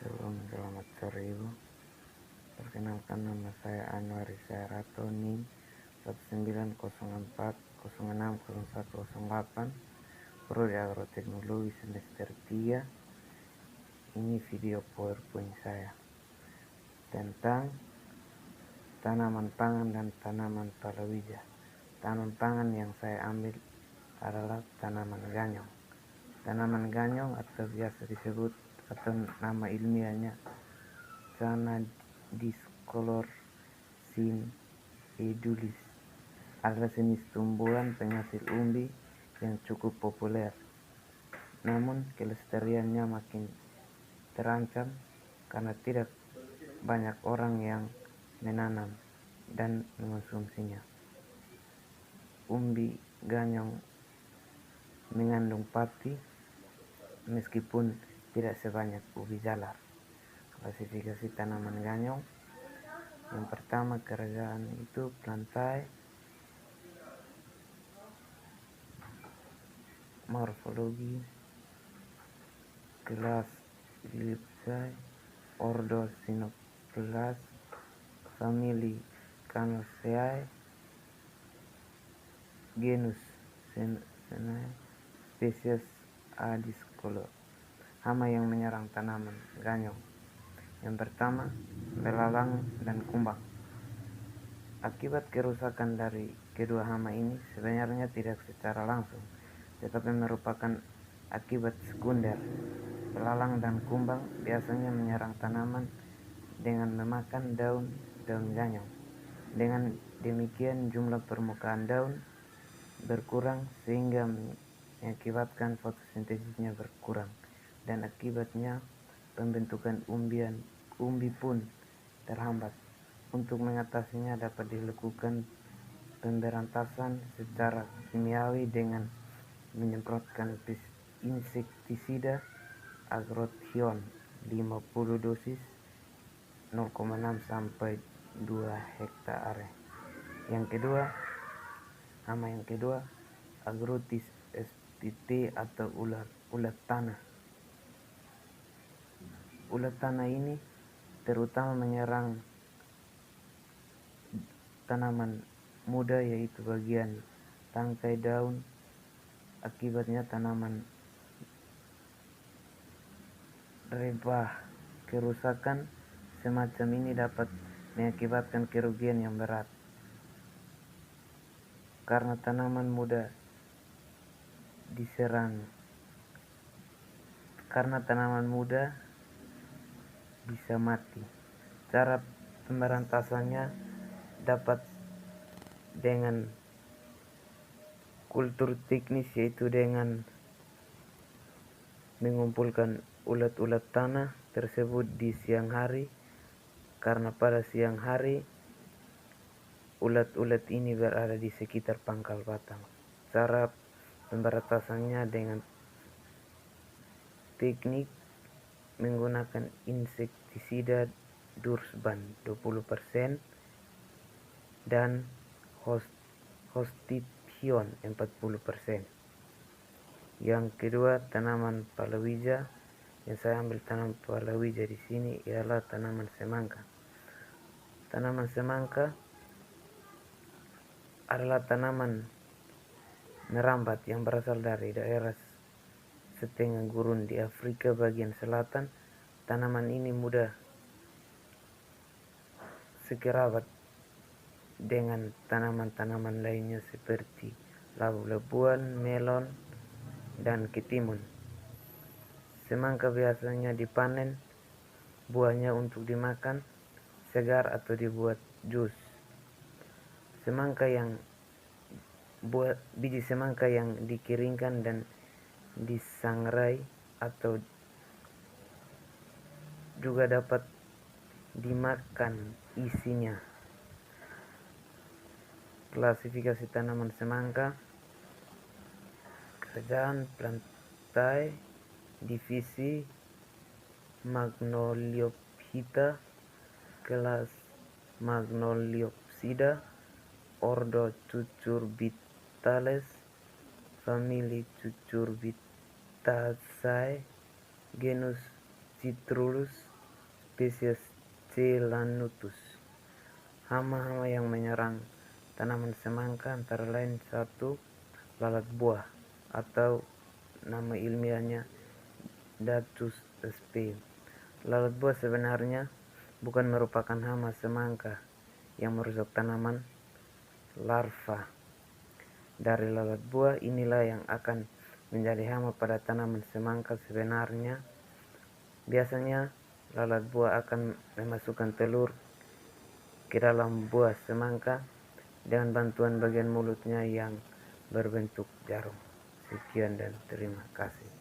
Selamat sore Ibu. Perkenalkan, nama saya Anwari Syarato, NIM 1904040600108, Prodi Agroteknologi semester 3. Ini video PowerPoint saya tentang tanaman pangan dan tanaman palawija. Tanaman pangan yang saya ambil adalah tanaman ganyong. Tanaman ganyong atau biasa disebut atau nama ilmiahnya Canadiscolor edulis adalah jenis tumbuhan penghasil umbi yang cukup populer. Namun kelestariannya makin terancam karena tidak banyak orang yang menanam dan mengonsumsinya. Umbi ganyong mengandung pati meskipun tidak sebanyak ubi jalar. Klasifikasi tanaman ganyong: yang pertama, kerajaan itu plantae. Morfologi: kelas Liliaceae, ordo Cynopellas, famili Canosaceae, genus Senecio, spesies Adiscolor. Hama yang menyerang tanaman ganyong: yang pertama, belalang dan kumbang. Akibat kerusakan dari kedua hama ini sebenarnya tidak secara langsung, tetapi merupakan akibat sekunder. Belalang dan kumbang biasanya menyerang tanaman dengan memakan daun ganyong. Dengan demikian jumlah permukaan daun berkurang sehingga mengakibatkan fotosintesisnya berkurang, dan akibatnya pembentukan umbi pun terhambat. Untuk mengatasinya dapat dilakukan pemberantasan secara kimiawi dengan menyemprotkan insektisida Agrotion 50 dosis 0,6 sampai 2 hektare. Hama yang kedua, Agrutis spp atau ulat tanah. Ulat tanah ini terutama menyerang tanaman muda, yaitu bagian tangkai daun. Akibatnya tanaman rebah. Kerusakan semacam ini dapat mengakibatkan kerugian yang berat karena tanaman muda bisa mati. Cara pemberantasannya dapat dengan kultur teknis, yaitu dengan mengumpulkan ulat-ulat tanah tersebut di siang hari, karena pada siang hari ulat-ulat ini berada di sekitar pangkal batang. Cara pemberantasannya dengan teknik menggunakan insektisida Dursban 20% dan Hostition 40%. Yang kedua, tanaman palawija. Yang saya ambil tanaman palawija di sini ialah tanaman semangka. Tanaman semangka adalah tanaman merambat yang berasal dari daerah setengah gurun di Afrika bagian selatan. Tanaman ini mudah sekerabat dengan tanaman-tanaman lainnya seperti labu-labuan, melon, dan ketimun. Semangka biasanya dipanen buahnya untuk dimakan segar atau dibuat jus. Biji semangka yang dikeringkan dan disangrai atau juga dapat dimakan isinya. Klasifikasi tanaman semangka: kerajaan plantae, divisi Magnoliophyta, kelas Magnoliopsida, ordo Cucurbitales, famili Cucurbitaceae, genus Citrullus, spesies Ceylanotus. Hama-hama yang menyerang tanaman semangka antara lain 1. Lalat buah atau nama ilmiahnya Datus sp. Lalat buah sebenarnya bukan merupakan hama semangka yang merusak tanaman. Larva dari lalat buah inilah yang akan menjadi hama pada tanaman semangka. Sebenarnya biasanya lalat buah akan memasukkan telur ke dalam buah semangka dengan bantuan bagian mulutnya yang berbentuk jarum. Sekian dan terima kasih.